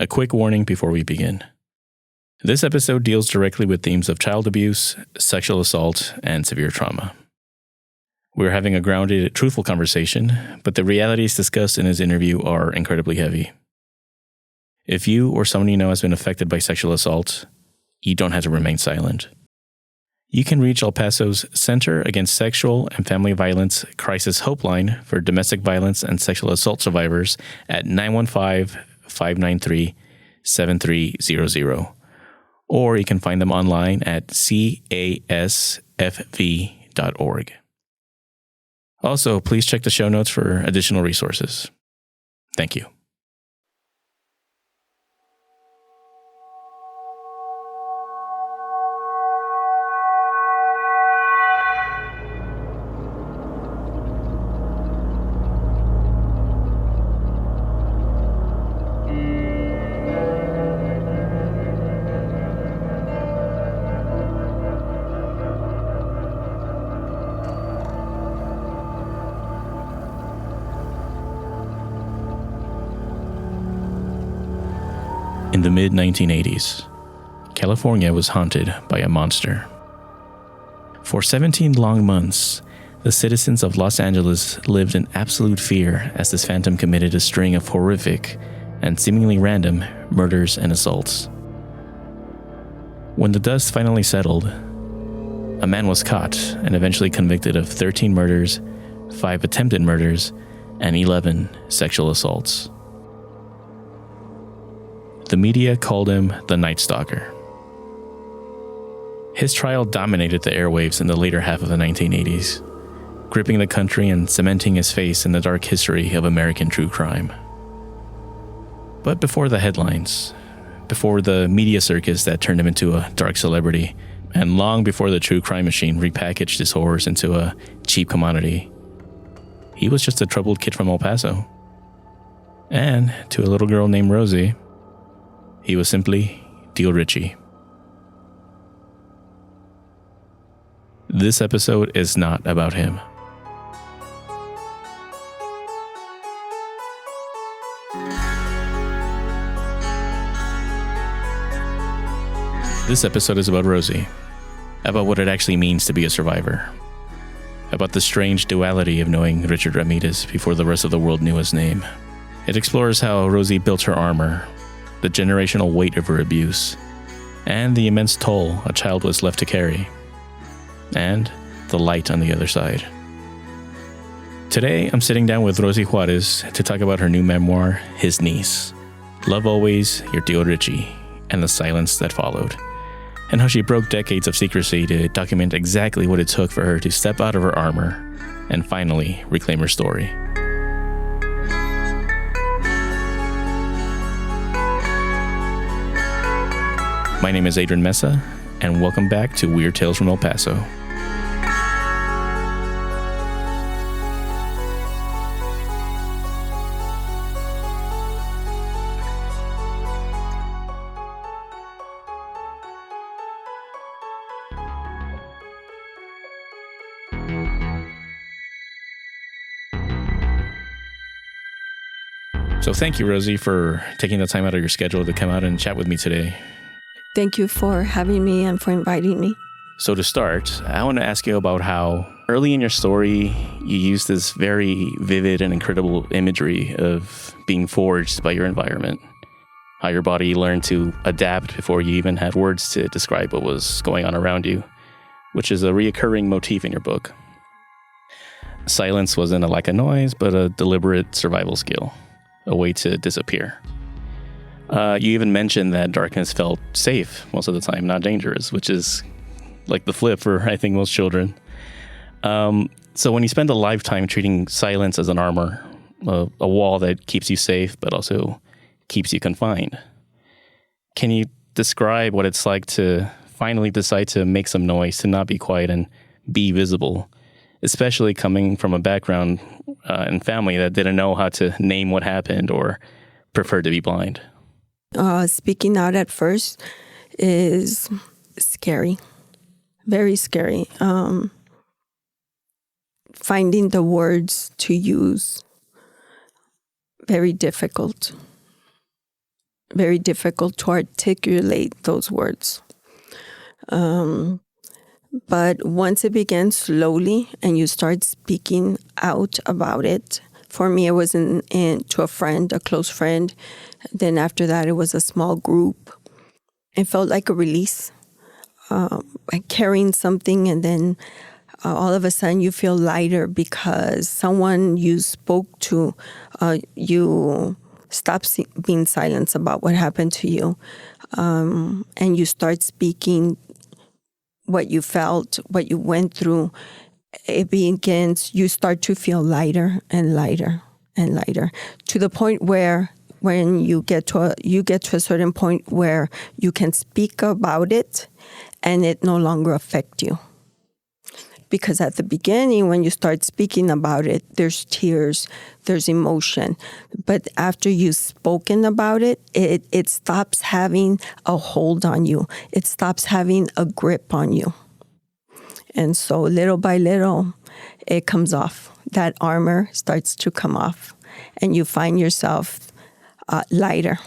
A quick warning before we begin. This episode deals directly with themes of child abuse, sexual assault, and severe trauma. We're having a grounded, truthful conversation, but the realities discussed in this interview are incredibly heavy. If you or someone you know has been affected by sexual assault, you don't have to remain silent. You can reach El Paso's Center Against Sexual and Family Violence Crisis Hopeline for domestic violence and sexual assault survivors at 915-593-7300. Or you can find them online at casfv.org. Also, please check the show notes for additional resources. Thank you. In the mid-1980s, California was haunted by a monster. For 17 long months, the citizens of Los Angeles lived in absolute fear as this phantom committed a string of horrific and seemingly random murders and assaults. When the dust finally settled, a man was caught and eventually convicted of 13 murders, 5 attempted murders, and 11 sexual assaults. The media called him the Night Stalker. His trial dominated the airwaves in the later half of the 1980s, gripping the country and cementing his face in the dark history of American true crime. But before the headlines, before the media circus that turned him into a dark celebrity, and long before the true crime machine repackaged his horrors into a cheap commodity, he was just a troubled kid from El Paso. And to a little girl named Rosie, he was simply Tio Richie. This episode is not about him. This episode is about Rosie, about what it actually means to be a survivor, about the strange duality of knowing Richard Ramirez before the rest of the world knew his name. It explores how Rosie built her armor, the generational weight of her abuse, and the immense toll a child was left to carry, and the light on the other side. Today, I'm sitting down with Rosie Juarez to talk about her new memoir, His Niece, Love Always, Your Tio Richie, and the silence that followed, and how she broke decades of secrecy to document exactly what it took for her to step out of her armor and finally reclaim her story. My name is Adrian Mesa, and welcome back to Weird Tales from El Paso. So thank you, Rosie, for taking the time out of your schedule to come out and chat with me today. Thank you for having me and for inviting me. So to start, I want to ask you about how early in your story you used this very vivid and incredible imagery of being forged by your environment. How your body learned to adapt before you even had words to describe what was going on around you, which is a reoccurring motif in your book. Silence wasn't a lack of noise, but a deliberate survival skill, a way to disappear. You even mentioned that darkness felt safe most of the time, not dangerous, which is like the flip for, I think, most children. So when you spend a lifetime treating silence as an armor, a wall that keeps you safe but also keeps you confined, can you describe what it's like to finally decide to make some noise, to not be quiet and be visible, especially coming from a background and family that didn't know how to name what happened or preferred to be blind? Speaking out at first is scary, very scary. Finding the words to use, very difficult. very difficult to articulate those words. But once it began slowly and you start speaking out about it, for me, it was to a friend, a close friend. Then after that, it was a small group. It felt like a release, like carrying something, and then all of a sudden you feel lighter because someone you spoke to, you stop being silent about what happened to you, and you start speaking what you felt, what you went through. It begins, you start to feel lighter and lighter and lighter, to the point where when you get to a certain point where you can speak about it and it no longer affect you. Because at the beginning, when you start speaking about it, there's tears, there's emotion. But after you've spoken about it, it stops having a hold on you. It stops having a grip on you. And so little by little, it comes off. That armor starts to come off. And you find yourself lighter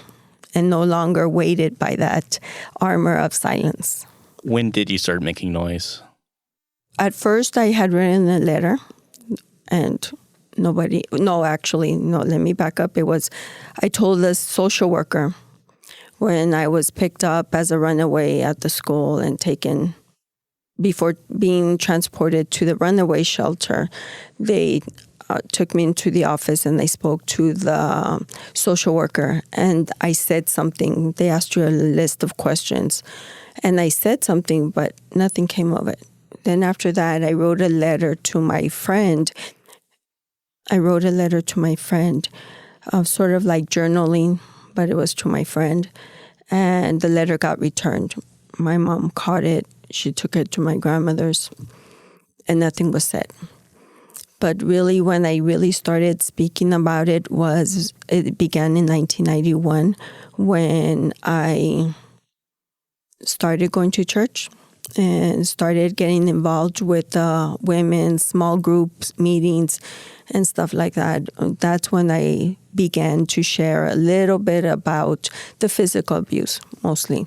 and no longer weighted by that armor of silence. When did you start making noise? At first, I had written a letter, and let me back up. I told the social worker when I was picked up as a runaway at the school and taken, before being transported to the runaway shelter, they took me into the office and they spoke to the social worker, and I said something. They asked you a list of questions, and I said something, but nothing came of it. Then after that, I wrote a letter to my friend. Sort of like journaling, but it was to my friend. And the letter got returned. My mom caught it. She took it to my grandmother's, and nothing was said. But really, when I really started speaking about it began in 1991 when I started going to church and started getting involved with women's small groups, meetings, and stuff like that. That's when I began to share a little bit about the physical abuse, mostly.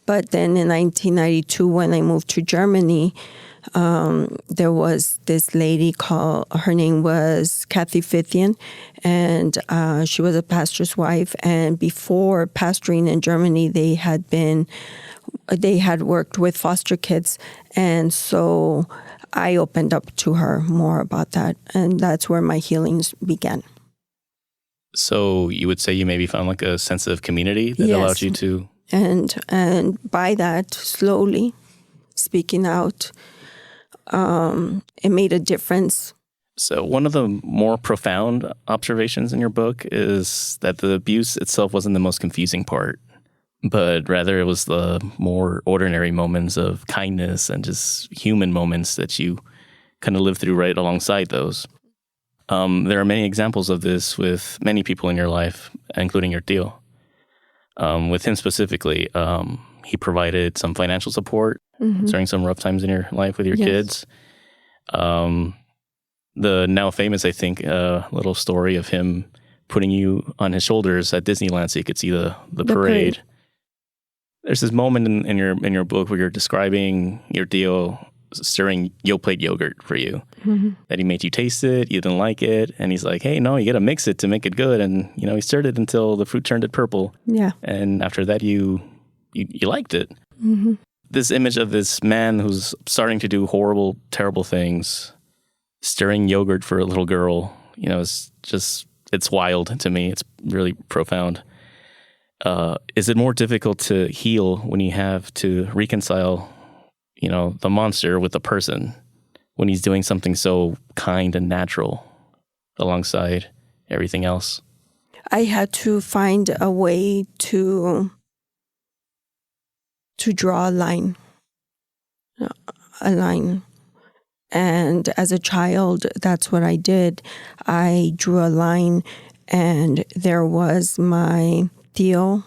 But then in 1992, when I moved to Germany, there was this lady her name was Kathy Fithian, and she was a pastor's wife. And before pastoring in Germany, they had worked with foster kids. And so I opened up to her more about that. And that's where my healings began. So you would say you maybe found like a sense of community that allowed you to... And by that, slowly speaking out, it made a difference. So one of the more profound observations in your book is that the abuse itself wasn't the most confusing part, but rather it was the more ordinary moments of kindness and just human moments that you kind of lived through right alongside those. There are many examples of this with many people in your life, including your Tio. With him specifically, he provided some financial support during some rough times in your life with your kids. The now famous, I think, little story of him putting you on his shoulders at Disneyland so you could see the parade. There's this moment in your book where you're describing your Tio stirring Yoplait yogurt for you. That he made you taste it, you didn't like it, and he's like, hey, no, you got to mix it to make it good. And, he stirred it until the fruit turned it purple. Yeah. And after that, you liked it. This image of this man who's starting to do horrible, terrible things, stirring yogurt for a little girl, it's wild to me. It's really profound. Is it more difficult to heal when you have to reconcile, the monster with the person when he's doing something so kind and natural alongside everything else? I had to find a way to draw a line. And as a child, that's what I did. I drew a line, and there was my Tio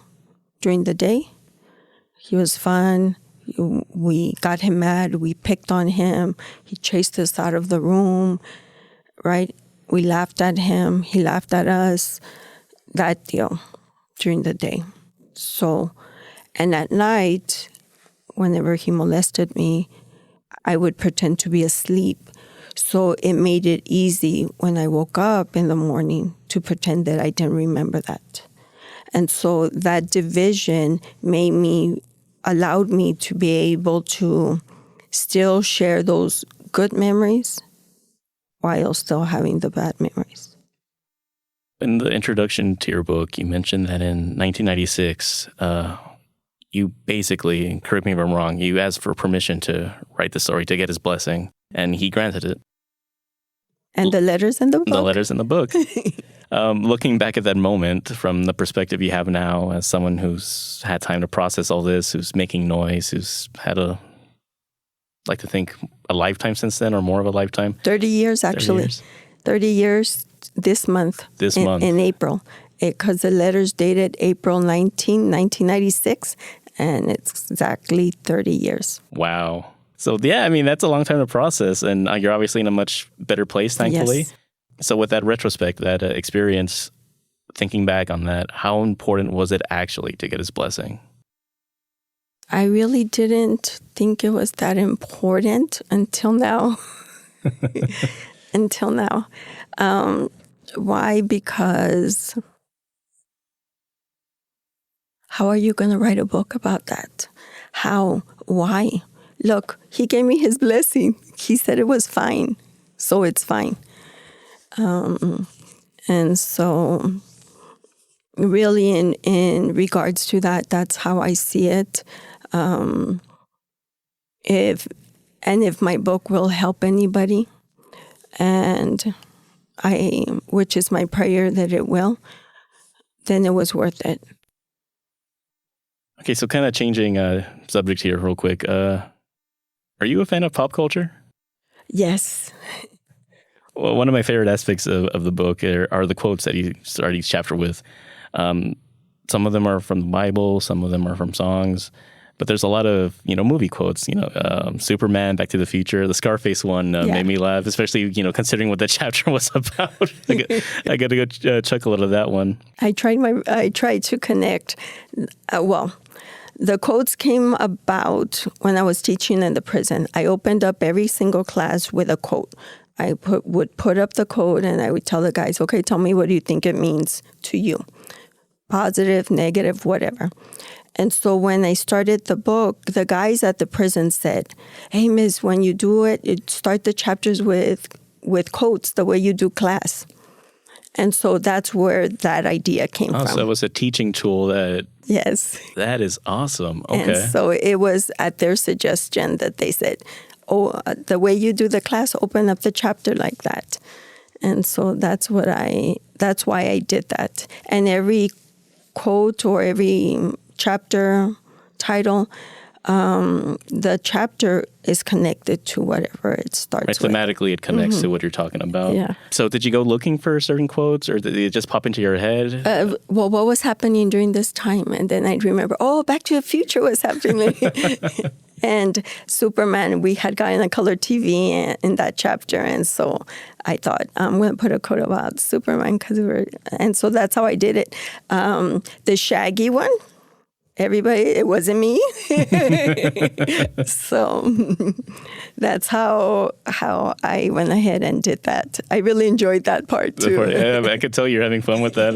during the day. He was fun. We got him mad. We picked on him. He chased us out of the room, right? We laughed at him. He laughed at us. That Tio during the day. So, and at night, whenever he molested me, I would pretend to be asleep. So it made it easy when I woke up in the morning to pretend that I didn't remember that. And so that division allowed me to be able to still share those good memories while still having the bad memories. In the introduction to your book, you mentioned that in 1996, you basically, correct me if I'm wrong, you asked for permission to write the story, to get his blessing, and he granted it. And the letters in the book? The letters in the book. Looking back at that moment from the perspective you have now as someone who's had time to process all this, who's making noise, who's had like to think, a lifetime since then or more of a lifetime? 30 years, actually. 30 years this month. In April. Because the letter's dated April 19, 1996, and it's exactly 30 years. Wow. So, yeah, I mean, that's a long time to process, and you're obviously in a much better place, thankfully. Yes. So with that retrospect, that experience, thinking back on that, how important was it actually to get his blessing? I really didn't think it was that important until now. Until now. Why? Because how are you going to write a book about that? How? Why? Look, he gave me his blessing. He said it was fine, so it's fine. And so really in regards to that, that's how I see it. If my book will help anybody, and which is my prayer that it will, then it was worth it. Okay, so kind of changing subject here real quick. Are you a fan of pop culture? Yes. Well, one of my favorite aspects of the book are the quotes that you start each chapter with. Some of them are from the Bible, some of them are from songs, but there's a lot of, movie quotes, Superman, Back to the Future. The Scarface one made me laugh, especially, considering what that chapter was about. I got to go chuckle out of that one. I tried to connect. The quotes came about when I was teaching in the prison. I opened up every single class with a quote. I would put up the quote and I would tell the guys, okay, tell me what do you think it means to you? Positive, negative, whatever. And so when I started the book, the guys at the prison said, hey, miss, when you do it, you start the chapters with quotes the way you do class. And so that's where that idea came from. So it was a teaching tool that... Yes. That is awesome. Okay. And so it was at their suggestion that they said, the way you do the class, open up the chapter like that. And so that's why I did that. And every quote or every chapter title, the chapter is connected to whatever it starts with. Thematically, it connects to what you're talking about. Yeah. So did you go looking for certain quotes, or did it just pop into your head? What was happening during this time? And then I'd remember, Back to the Future was happening. And Superman, we had gotten a color TV in that chapter. And so I thought, I'm going to put a quote about Superman. And so that's how I did it. The Shaggy one. Everybody, it wasn't me. So that's how I went ahead and did that. I really enjoyed that part too. I could tell you're having fun with that.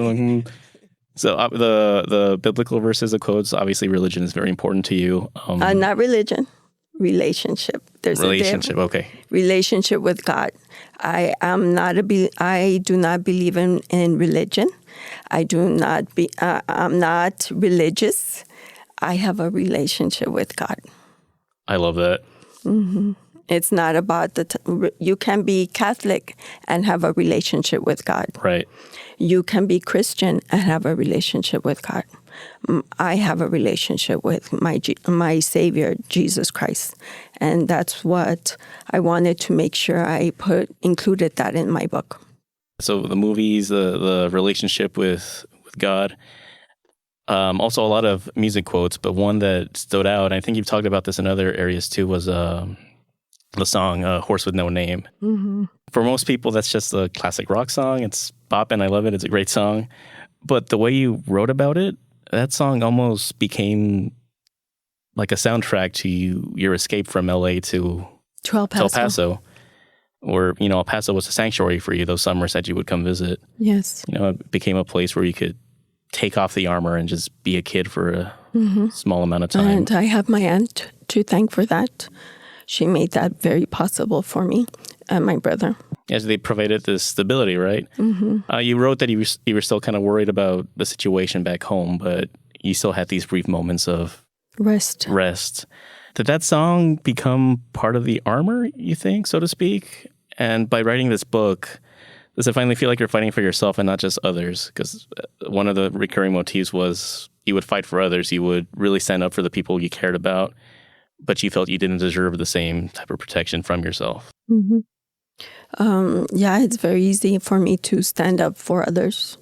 So the biblical verses, the quotes, obviously religion is very important to you. Not religion, relationship. There's relationship. Okay. Relationship with God. I do not believe in religion. I'm not religious. I have a relationship with God. I love that. Mm-hmm. It's not about you can be Catholic and have a relationship with God. Right. You can be Christian and have a relationship with God. I have a relationship with my Savior, Jesus Christ. And that's what I wanted to make sure I included that in my book. So the movies, the relationship with God, also a lot of music quotes, but one that stood out, and I think you've talked about this in other areas too, was the song Horse with No Name. Mm-hmm. For most people, that's just a classic rock song. It's bop and I love it. It's a great song. But the way you wrote about it That song almost became like a soundtrack to your escape from LA to El Paso. El Paso, where, El Paso was a sanctuary for you those summers that you would come visit. Yes. It became a place where you could take off the armor and just be a kid for a small amount of time. And I have my aunt to thank for that. She made that very possible for me and my brother. Yes, they provided this stability, right? Mm-hmm. You wrote that you were still kind of worried about the situation back home, but you still had these brief moments of rest. Did that song become part of the armor, you think, so to speak? And by writing this book, does it finally feel like you're fighting for yourself and not just others? Because one of the recurring motifs was you would fight for others. You would really stand up for the people you cared about, but you felt you didn't deserve the same type of protection from yourself. Mm-hmm. Yeah, it's very easy for me to stand up for others.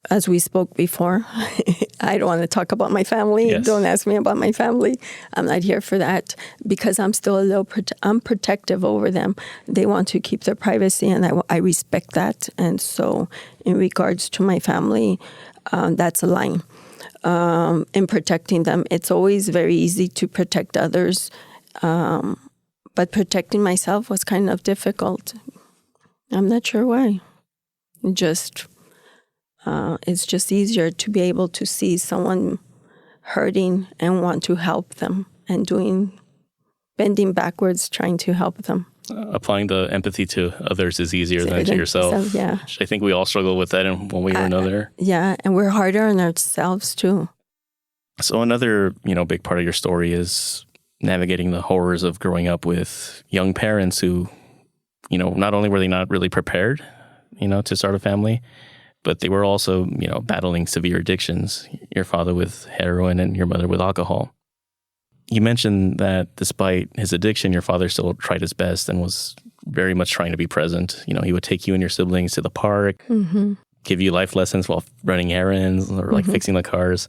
As we spoke before, I don't want to talk about my family. Yes. Don't ask me about my family. I'm not here for that because I'm still a little I'm protective over them. They want to keep their privacy, and I respect that. And so in regards to my family, that's a line. In protecting them, it's always very easy to protect others, but protecting myself was kind of difficult. I'm not sure why. It's just easier to be able to see someone hurting and want to help them and bending backwards, trying to help them. Applying the empathy to others is easier than to yourself. Yeah. I think we all struggle with that in one way or another. Yeah, and we're harder on ourselves too. So another, big part of your story is navigating the horrors of growing up with young parents who, not only were they not really prepared, to start a family, but they were also, battling severe addictions, your father with heroin and your mother with alcohol. You mentioned that despite his addiction, your father still tried his best and was very much trying to be present. He would take you and your siblings to the park, give you life lessons while running errands or fixing the cars.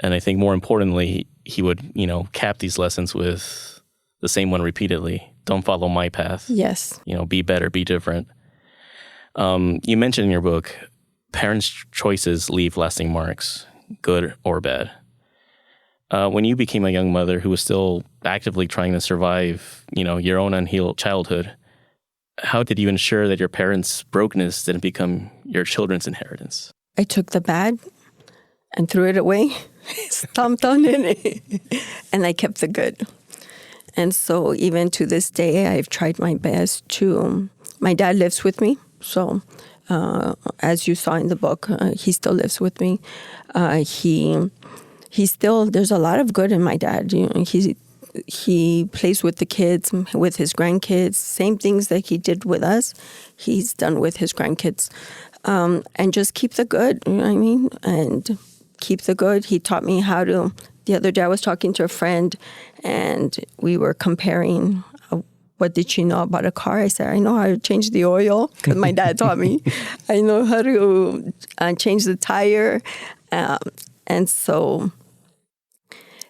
And I think more importantly, he would, cap these lessons with the same one repeatedly. Don't follow my path. Yes. Be better, be different. You mentioned in your book, parents' choices leave lasting marks, good or bad. When you became a young mother who was still actively trying to survive, your own unhealed childhood, how did you ensure that your parents' brokenness didn't become your children's inheritance? I took the bad and threw it away, stomped on it, and I kept the good. And so even to this day, I've tried my best to... My dad lives with me, so... as you saw in the book, he still lives with me. He still, there's a lot of good in my dad. He plays with the kids, with his grandkids, same things that he did with us, he's done with his grandkids. And just keep the good, you know what I mean? And keep the good. He taught me how to, the other day I was talking to a friend and we were comparing what did she know about a car? I said, I know how to change the oil because my dad taught me. I know how to change the tire. And so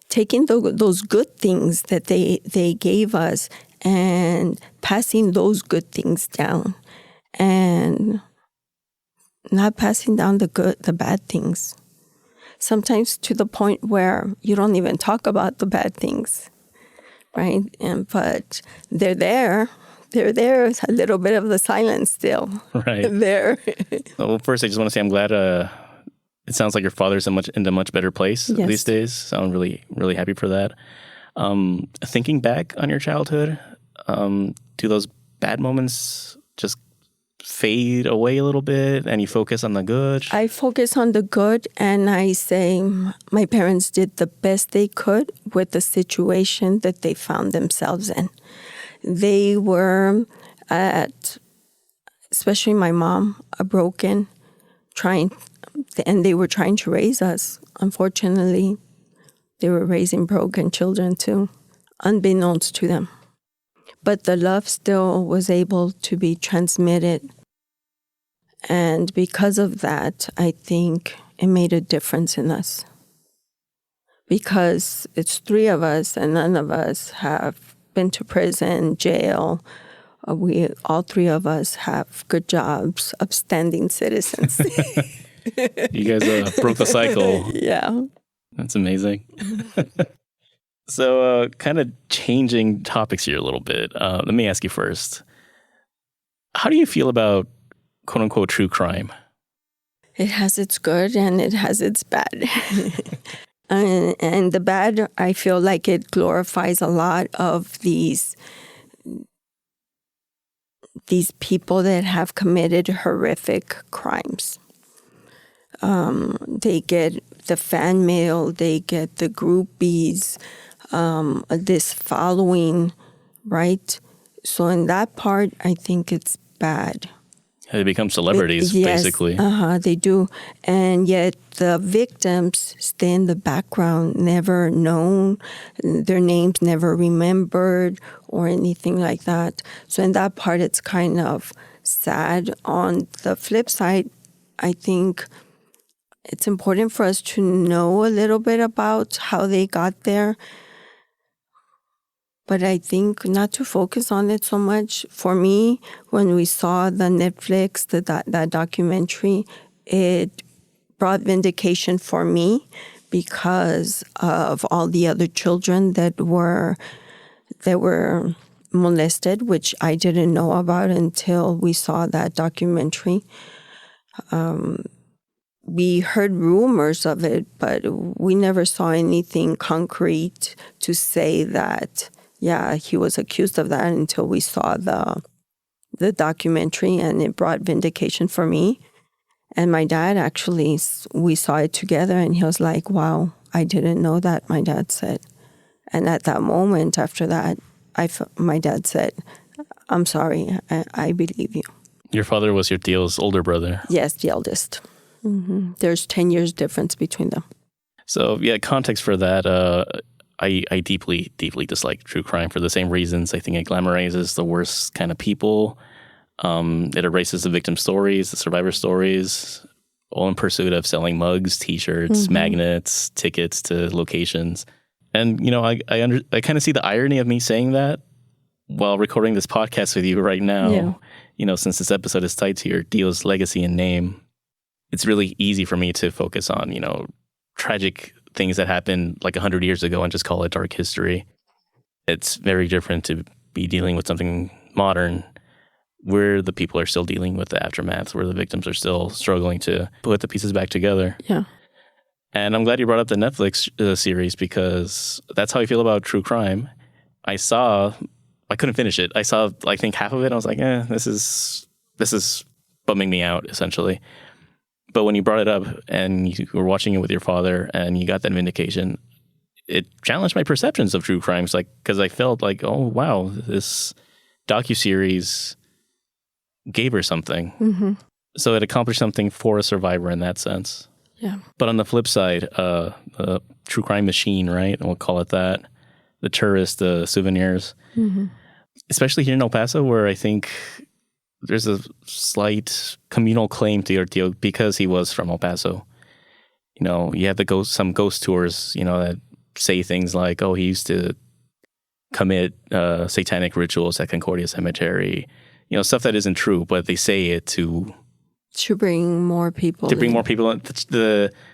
taking those good things that they gave us and passing those good things down and not passing down the bad things. Sometimes to the point where you don't even talk about the bad things. Right, but they're there. They're there. A little bit of the silence still. Right there. Well, first, I just want to say I'm glad. It sounds like your father's in a much better place these days. So I'm really, really happy for that. Thinking back on your childhood, do those bad moments just fade away a little bit, and you focus on the good? I focus on the good, and I say my parents did the best they could with the situation that they found themselves in. They were especially my mom, broken, and they were trying to raise us. Unfortunately, they were raising broken children too, unbeknownst to them. But the love still was able to be transmitted. And because of that, I think it made a difference in us. Because it's 3 of us and none of us have been to prison, jail. All 3 of us have good jobs, upstanding citizens. You guys broke the cycle. Yeah. That's amazing. So kind of changing topics here a little bit. Let me ask you first. How do you feel about quote unquote true crime? It has its good and it has its bad. And the bad, I feel like it glorifies a lot of these people that have committed horrific crimes. They get the fan mail, they get the groupies, this following, right? So in that part, I think it's bad. They become celebrities, Yes, basically. They do. And yet the victims stay in the background, never known, their names never remembered or anything like that. So in that part, it's kind of sad. On the flip side, I think it's important for us to know a little bit about how they got there. But I think not to focus on it so much. For me, when we saw the Netflix, that documentary, it brought vindication for me because of all the other children that were molested, which I didn't know about until we saw that documentary. We heard rumors of it, but we never saw anything concrete to say that, yeah, he was accused of that until we saw the documentary, and it brought vindication for me. And my dad, actually, we saw it together, and he was like, wow, I didn't know that, my dad said. And at that moment, after that, my dad said, I'm sorry, I believe you. Your father was your tio's older brother. Yes, the eldest. Mm-hmm. There's 10 years difference between them. So, yeah, context for that, I deeply, deeply dislike true crime for the same reasons. I think it glamorizes the worst kind of people. It erases the victim stories, the survivor stories, all in pursuit of selling mugs, T-shirts, magnets, tickets to locations. And, you know, I kind of see the irony of me saying that while recording this podcast with you right now. Yeah. You know, since this episode is tied to your tio's legacy and name, it's really easy for me to focus on, you know, tragic things that happened like 100 years ago and just call it dark history. It's very different to be dealing with something modern where the people are still dealing with the aftermath, where the victims are still struggling to put the pieces back together. Yeah. And I'm glad you brought up the Netflix series because that's how I feel about true crime. I couldn't finish it. I saw, I think, half of it. And I was like, this is bumming me out, essentially. But when you brought it up and you were watching it with your father and you got that vindication, it challenged my perceptions of true crimes. Like, because I felt like, oh, wow, this docuseries gave her something. Mm-hmm. So it accomplished something for a survivor in that sense. Yeah. But on the flip side, the true crime machine, right? And we'll call it that. The tourists, the souvenirs. Mm-hmm. Especially here in El Paso, where I think there's a slight communal claim to your tio because he was from El Paso. You know, you have some ghost tours, you know, that say things like, oh, he used to commit satanic rituals at Concordia Cemetery. You know, stuff that isn't true, but they say it to bring more people in.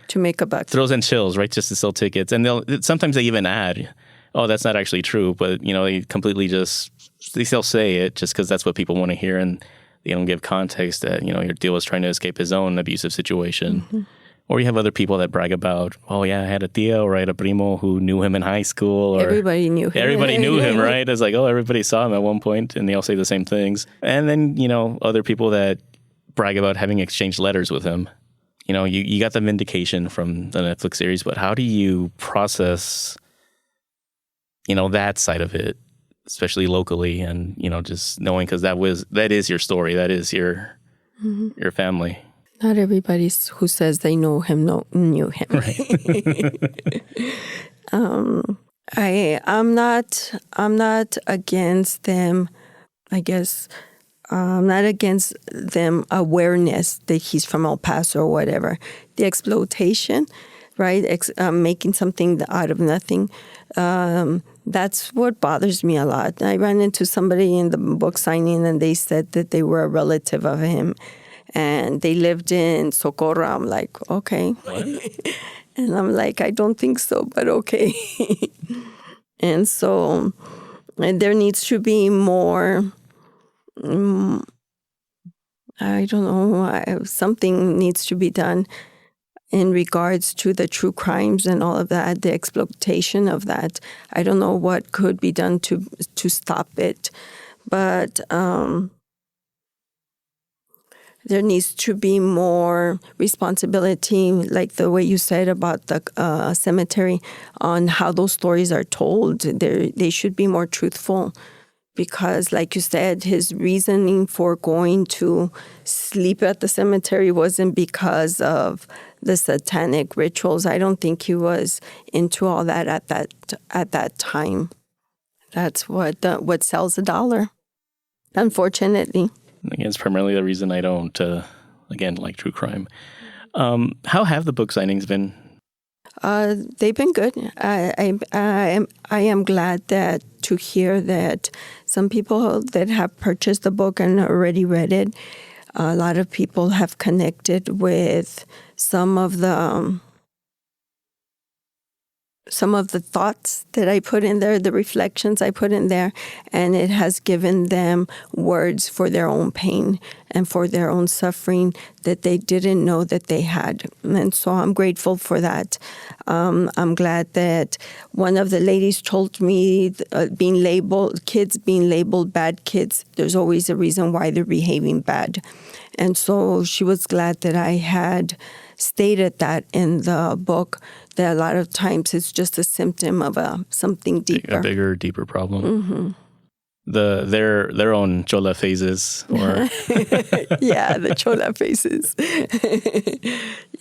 To make a buck. Throws in chills, right? Just to sell tickets. And sometimes they even add, oh, that's not actually true. But, you know, they completely they still say it just because that's what people want to hear. And they don't give context that, you know, your tio was trying to escape his own abusive situation. Mm-hmm. Or you have other people that brag about, oh, yeah, I had a tio, or I had a primo who knew him in high school. Or everybody knew him. Everybody knew him, right? It's like, oh, everybody saw him at one point, and they all say the same things. And then, you know, other people that brag about having exchanged letters with him. You know, you got the vindication from the Netflix series, but how do you process, you know, that side of it, especially locally, and, you know, just knowing, because that is your story, that is your family. Not everybody who says they know him knew him. Right. I'm not against them. I guess I'm not against them awareness that he's from El Paso or whatever. The exploitation, right? Making something out of nothing. That's what bothers me a lot. I ran into somebody in the book signing, and they said that they were a relative of him. and they lived in Socorro. I'm like, okay. And I'm like, I don't think so, but okay. And so there needs to be more, I don't know, something needs to be done in regards to the true crimes and all of that, the exploitation of that. I don't know what could be done to stop it, but there needs to be more responsibility, like the way you said about the cemetery, on how those stories are told. They should be more truthful. Because, like you said, his reasoning for going to sleep at the cemetery wasn't because of the satanic rituals. I don't think he was into all that at that time. That's what sells $1, unfortunately. Again, it's primarily the reason I don't, again, like true crime. How have the book signings been? They've been good. I am glad that to hear that some people that have purchased the book and already read it, a lot of people have connected with some of the thoughts that I put in there, the reflections I put in there, and it has given them words for their own pain and for their own suffering that they didn't know that they had. And so I'm grateful for that. I'm glad that one of the ladies told me kids being labeled bad kids, there's always a reason why they're behaving bad. And so she was glad that I had stated that in the book, that a lot of times it's just a symptom of something deeper. A bigger, deeper problem. Mm-hmm. Their own chola phases. Or yeah, the chola phases.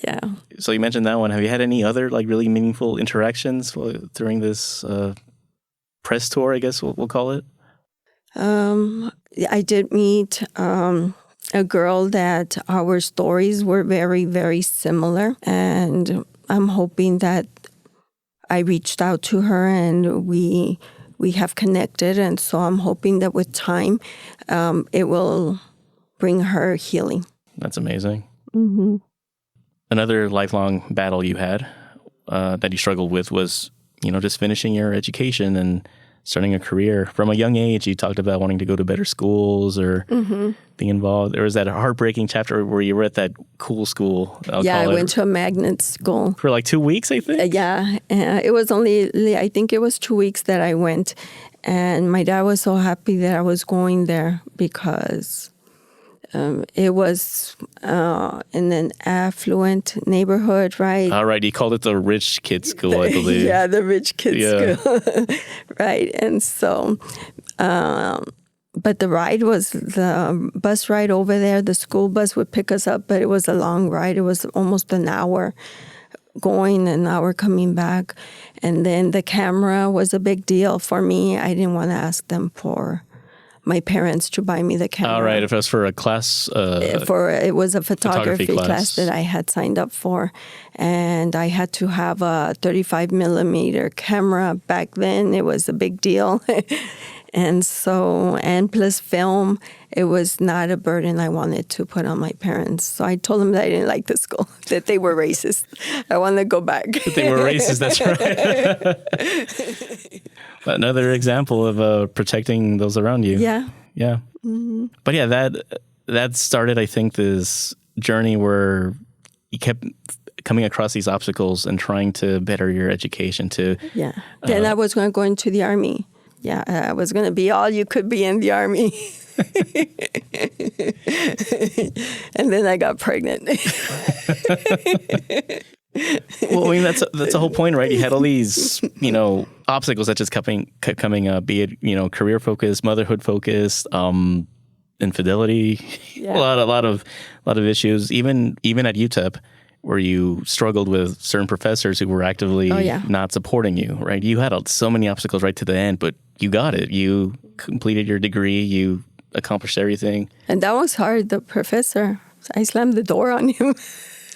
Yeah. So you mentioned that one. Have you had any other like really meaningful interactions during this press tour, I guess we'll call it? I did meet a girl that our stories were very, very similar. And I'm hoping that I reached out to her and we have connected. And so I'm hoping that with time, it will bring her healing. That's amazing. Mm-hmm. Another lifelong battle you had that you struggled with was, just finishing your education and starting a career. From a young age, you talked about wanting to go to better schools or being involved. There was that heartbreaking chapter where you were at that cool school. I went to a magnet school. For like 2 weeks, I think? Yeah. It was I think it was 2 weeks that I went. And my dad was so happy that I was going there because it was in an affluent neighborhood, right? All right. You called it the rich kids school, I believe. Yeah, the rich kids school. Right. And so, but the ride was the bus ride over there. The school bus would pick us up, but it was a long ride. It was almost an hour going, an hour coming back. And then the camera was a big deal for me. I didn't want to ask them for my parents to buy me the camera. All right. If it was for a class? It was a photography class that I had signed up for. And I had to have a 35 millimeter camera. Back then, it was a big deal. And so, and plus film, it was not a burden I wanted to put on my parents. So I told them that I didn't like the school, that they were racist. I wanted to go back. That they were racist, that's right. Another example of protecting those around you. Yeah. Yeah. Mm-hmm. But yeah, that started, I think, this journey where you kept coming across these obstacles and trying to better your education to... Yeah. Then I was going to go into the Army. Yeah, I was going to be all you could be in the Army. And then I got pregnant. Well, I mean, that's the whole point, right? You had all these, obstacles that just kept coming, be it, career focused, motherhood focused, infidelity, yeah. a lot of issues, even at UTEP, where you struggled with certain professors who were actively not supporting you, right? You had so many obstacles right to the end, but you got it. You completed your degree. You accomplished everything. And that was hard. The I slammed the door on him.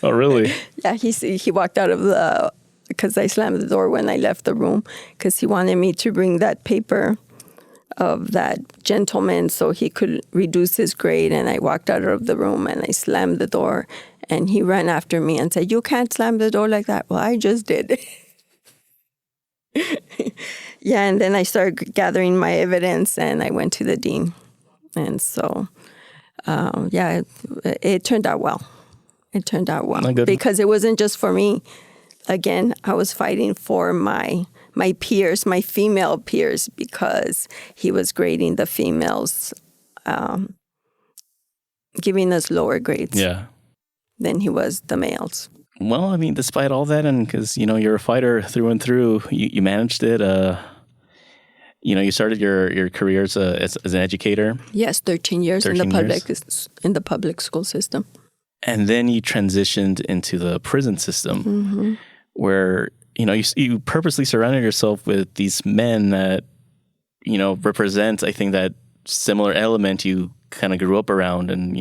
Oh, really? Yeah, he walked out because I slammed the door when I left the room because he wanted me to bring that paper of that gentleman so he could reduce his grade. And I walked out of the room and I slammed the door. And he ran after me and said, "You can't slam the door like that." Well, I just did. Yeah, and then I started gathering my evidence and I went to the dean. And so, it turned out well. It turned out well because it wasn't just for me. Again, I was fighting for my peers, my female peers, because he was grading the females, giving us lower grades than he was the males. Well, I mean, despite all that, and because, you're a fighter through and through, you managed it. You started your career as an educator. Yes, 13 years in the public school system. And then you transitioned into the prison system, where, you purposely surrounded yourself with these men that, represent, I think, that similar element you kind of grew up around and,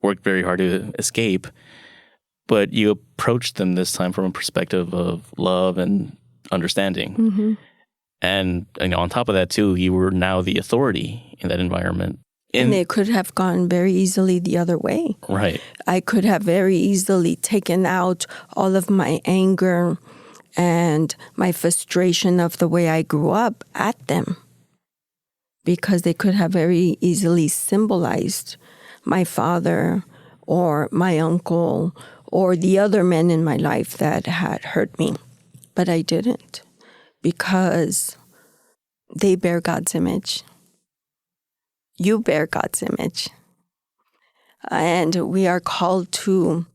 worked very hard to escape. But you approached them this time from a perspective of love and understanding. And on top of that, too, you were now the authority in that environment. And it could have gone very easily the other way. Right. I could have very easily taken out all of my anger and my frustration of the way I grew up at them, because they could have very easily symbolized my father or my uncle or the other men in my life that had hurt me. But I didn't, because they bear God's image. You bear God's image. And we are called to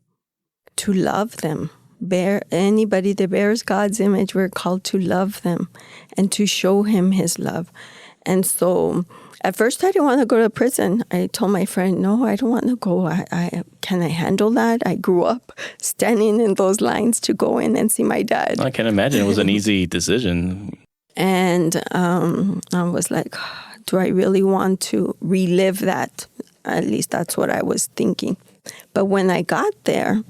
love them. Anybody that bears God's image, we're called to love them and to show him his love. And so at first I didn't want to go to prison. I told my friend, no, I don't want to go. Can I handle that? I grew up standing in those lines to go in and see my dad. I can imagine it was an easy decision. And I was like, do I really want to relive that? At least that's what I was thinking. But when I got there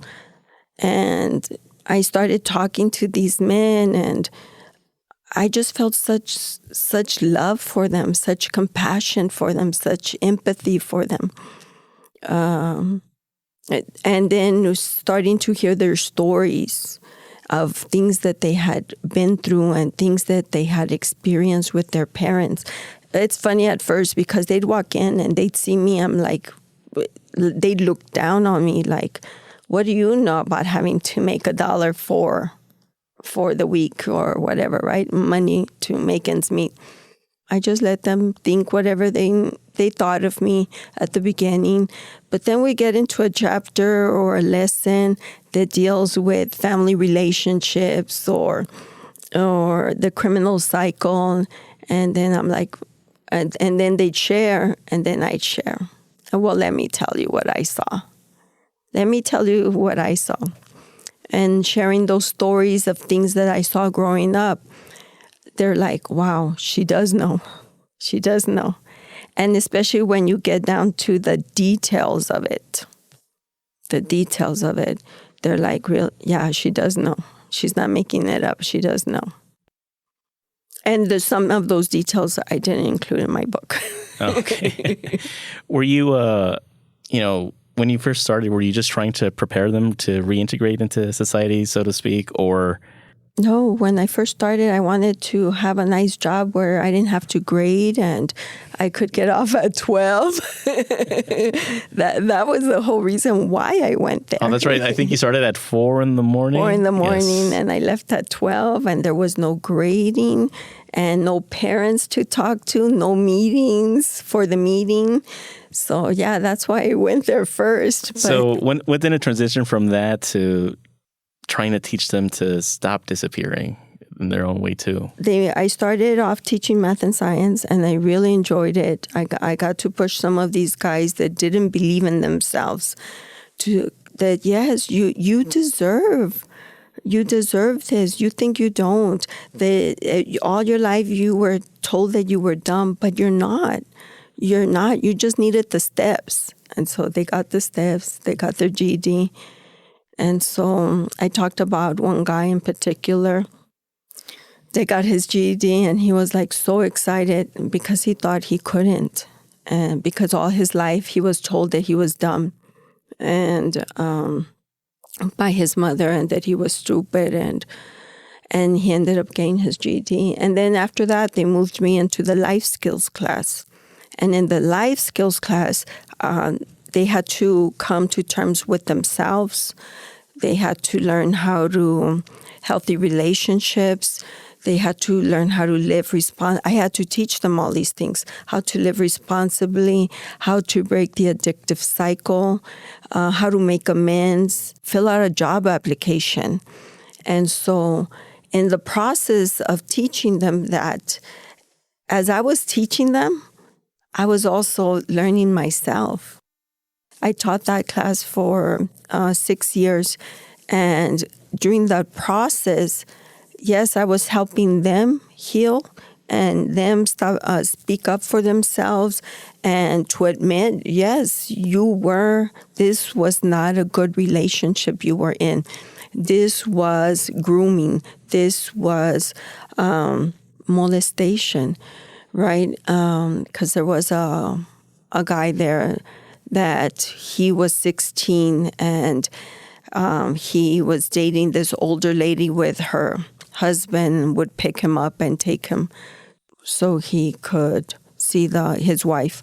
and I started talking to these men, and I just felt such love for them, such compassion for them, such empathy for them. And then starting to hear their stories of things that they had been through and things that they had experienced with their parents. It's funny at first because they'd walk in and they'd see me. I'm like, they'd look down on me like, what do you know about having to make $1 for the week or whatever, right? Money to make ends meet. I just let them think whatever they thought of me at the beginning. But then we get into a chapter or a lesson that deals with family relationships or the criminal cycle. And then I'm like, and then they'd share, and then I'd share. Well, let me tell you what I saw. Let me tell you what I saw. And sharing those stories of things that I saw growing up, they're like, wow, she does know. She does know. And especially when you get down to the details of it, they're like, yeah, she does know. She's not making it up. She does know. And there's some of those details I didn't include in my book. Okay. Were you, when you first started, were you just trying to prepare them to reintegrate into society, so to speak, or? No, when I first started, I wanted to have a nice job where I didn't have to grade and I could get off at 12. That was the whole reason why I went there. Oh, that's right. I think you started at 4 in the morning. 4 in the morning, yes. And I left at 12, and there was no grading and no parents to talk to, no meetings for the meeting. So, yeah, that's why I went there first. But so when did it transition from that to trying to teach them to stop disappearing in their own way too? I started off teaching math and science, and I really enjoyed it. I got to push some of these guys that didn't believe in themselves that yes, you deserve this. You think you don't. All your life you were told that you were dumb, but you're not. You're not. You just needed the steps. And so they got the steps. They got their GED. And so I talked about one guy in particular they got his GED, and he was like so excited because he thought he couldn't. And because all his life he was told that he was dumb and by his mother, and that he was stupid, and he ended up getting his GED. And then after that, they moved me into the life skills class. And in the life skills class, they had to come to terms with themselves. They had to learn how to healthy relationships. They had to learn how to live I had to teach them all these things, how to live responsibly, how to break the addictive cycle, how to make amends, fill out a job application. And so in the process of teaching them that, as I was teaching them, I was also learning myself. I taught that class for 6 years. And during that process, yes, I was helping them heal and them speak up for themselves and to admit, yes, this was not a good relationship you were in. This was grooming. This was molestation, right? Because there was a guy there that he was 16 and he was dating this older lady with her husband, would pick him up and take him so he could see his wife.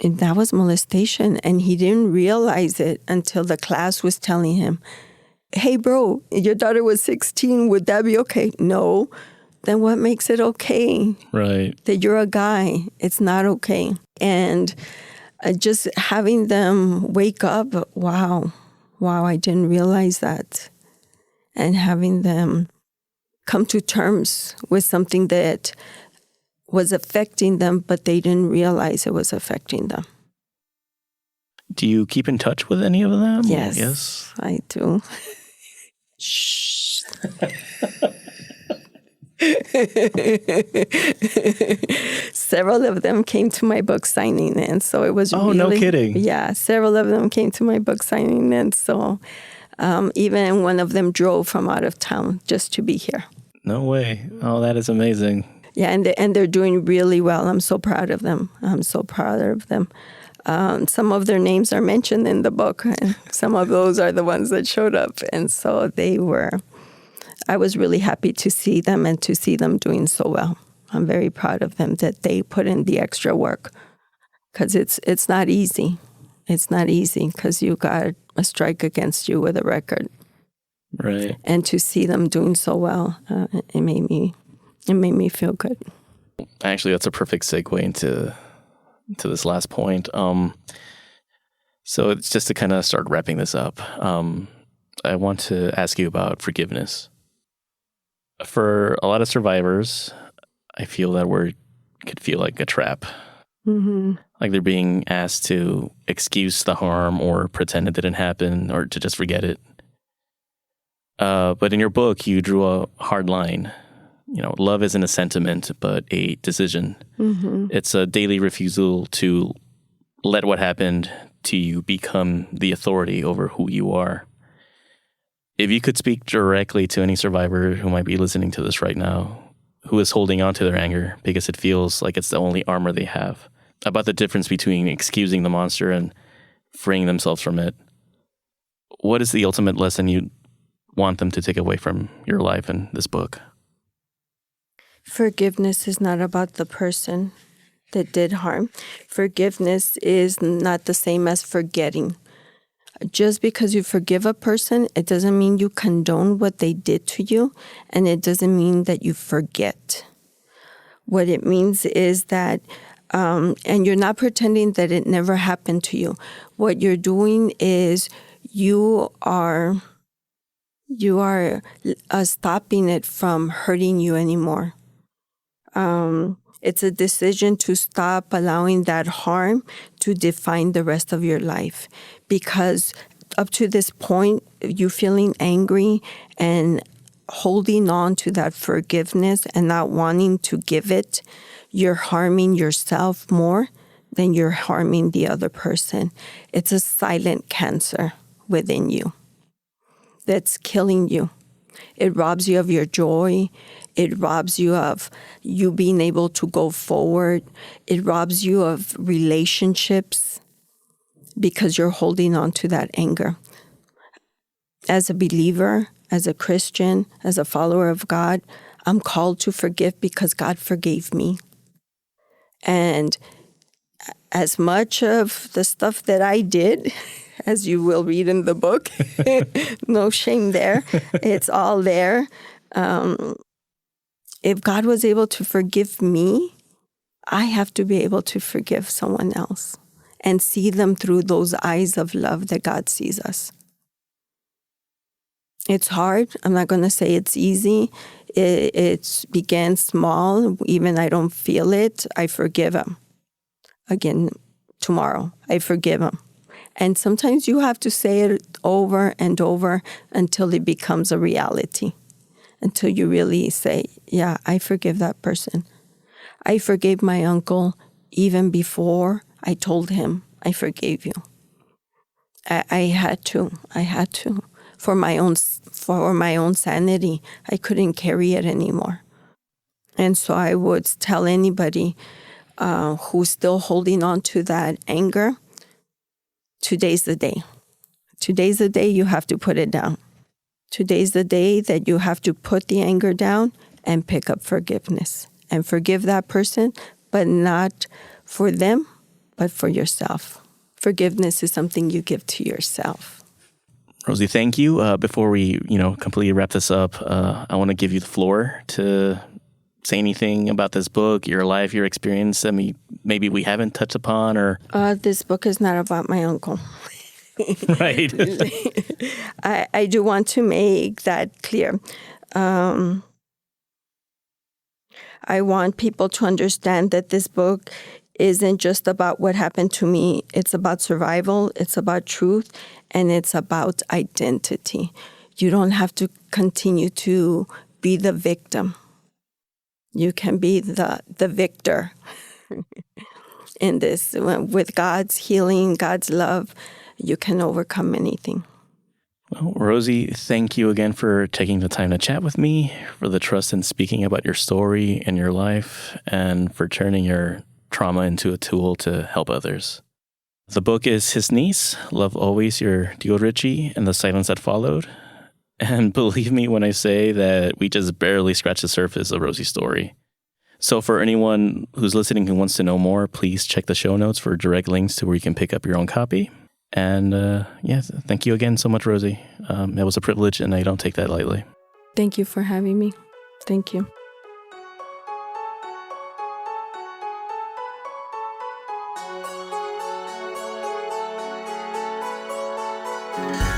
And that was molestation, and he didn't realize it until the class was telling him, hey, bro, your daughter was 16. Would that be okay? No. Then what makes it okay? Right. That you're a guy. It's not okay. And just having them wake up, wow, I didn't realize that. And having them come to terms with something that was affecting them, but they didn't realize it was affecting them. Do you keep in touch with any of them? Yes. Yes, I do. Shh. Several of them came to my book signing, and so it was no kidding. Yeah, several of them came to my book signing, and so even one of them drove from out of town just to be here. No way. Oh, that is amazing. Yeah, and they're doing really well. I'm so proud of them. Some of their names are mentioned in the book, and some of those are the ones that showed up. And so I was really happy to see them and to see them doing so well. I'm very proud of them that they put in the extra work, because it's not easy. It's not easy because you got a strike against you with a record. Right. And to see them doing so well, it made me feel good. Actually, that's a perfect segue into this last point. So it's just to kind of start wrapping this up. I want to ask you about forgiveness. For a lot of survivors, I feel that word could feel like a trap. Mm-hmm. Like they're being asked to excuse the harm or pretend it didn't happen or to just forget it. But in your book, you drew a hard line. Love isn't a sentiment, but a decision. Mm-hmm. It's a daily refusal to let what happened to you become the authority over who you are. If you could speak directly to any survivor who might be listening to this right now, who is holding on to their anger because it feels like it's the only armor they have, about the difference between excusing the monster and freeing themselves from it, what is the ultimate lesson you want them to take away from your life and this book? Forgiveness is not about the person that did harm. Forgiveness is not the same as forgetting. Just because you forgive a person, it doesn't mean you condone what they did to you, and it doesn't mean that you forget. What it means is that, and you're not pretending that it never happened to you. What you're doing is you are stopping it from hurting you anymore. It's a decision to stop allowing that harm to define the rest of your life. Because up to this point, you feeling angry and holding on to that forgiveness and not wanting to give it, you're harming yourself more than you're harming the other person. It's a silent cancer within you that's killing you. It robs you of your joy. It robs you of you being able to go forward. It robs you of relationships because you're holding on to that anger. As a believer, as a Christian, as a follower of God, I'm called to forgive because God forgave me. And as much of the stuff that I did, as you will read in the book, no shame there, it's all there. If God was able to forgive me, I have to be able to forgive someone else and see them through those eyes of love that God sees us. It's hard. I'm not going to say it's easy. It began small. Even I don't feel it. I forgive him. Again, tomorrow, I forgive him. And sometimes you have to say it over and over until it becomes a reality. Until you really say, yeah, I forgive that person. I forgave my uncle even before I told him, I forgave you. I had to. For my own sanity, I couldn't carry it anymore. And so I would tell anybody who's still holding on to that anger, today's the day. Today's the day you have to put it down. Today's the day that you have to put the anger down and pick up forgiveness. And forgive that person, but not for them, but for yourself. Forgiveness is something you give to yourself. Rosie, thank you. Before we, completely wrap this up, I want to give you the floor to say anything about this book, your life, your experience. I mean, maybe we haven't touched upon or... This book is not about my uncle. Right. I do want to make that clear. I want people to understand that this book isn't just about what happened to me. It's about survival, it's about truth, and it's about identity. You don't have to continue to be the victim. You can be the victor in this. With God's healing, God's love, you can overcome anything. Well, Rosie, thank you again for taking the time to chat with me, for the trust in speaking about your story and your life, and for turning your trauma into a tool to help others. The book is His Niece, Love Always, Your Tio Richie, and the Silence That Followed. And believe me when I say that we just barely scratched the surface of Rosie's story. So for anyone who's listening who wants to know more, please check the show notes for direct links to where you can pick up your own copy. And thank you again so much, Rosie. It was a privilege, and I don't take that lightly. Thank you for having me. Thank you.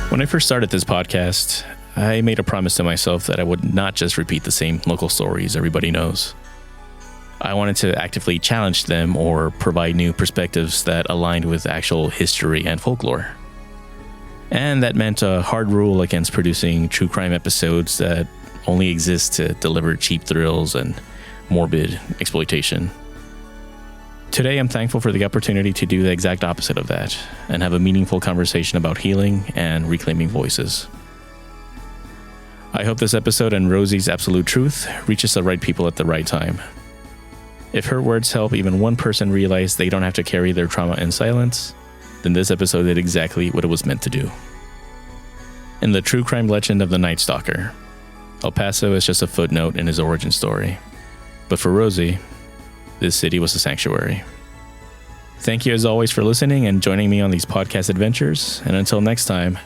When I first started this podcast, I made a promise to myself that I would not just repeat the same local stories everybody knows. I wanted to actively challenge them or provide new perspectives that aligned with actual history and folklore. And that meant a hard rule against producing true crime episodes that only exist to deliver cheap thrills and morbid exploitation. Today, I'm thankful for the opportunity to do the exact opposite of that and have a meaningful conversation about healing and reclaiming voices. I hope this episode and Rosie's absolute truth reaches the right people at the right time. If her words help even one person realize they don't have to carry their trauma in silence, then this episode did exactly what it was meant to do. In the true crime legend of the Night Stalker, El Paso is just a footnote in his origin story. But for Rosie, this city was a sanctuary. Thank you as always for listening and joining me on these podcast adventures. And until next time,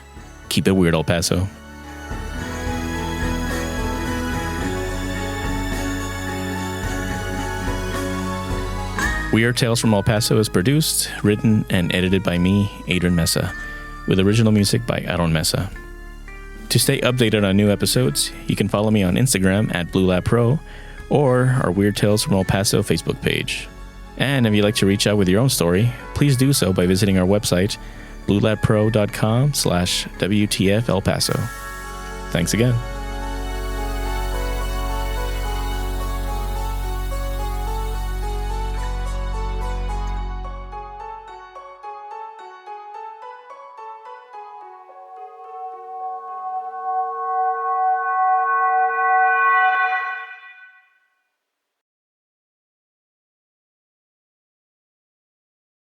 keep it weird, El Paso. Weird Tales from El Paso is produced, written, and edited by me, Adrian Mesa, with original music by Aaron Mesa. To stay updated on new episodes, you can follow me on Instagram at BlueLabPro or our Weird Tales from El Paso Facebook page. And if you'd like to reach out with your own story, please do so by visiting our website, bluelabpro.com/WTF El Paso. Thanks again.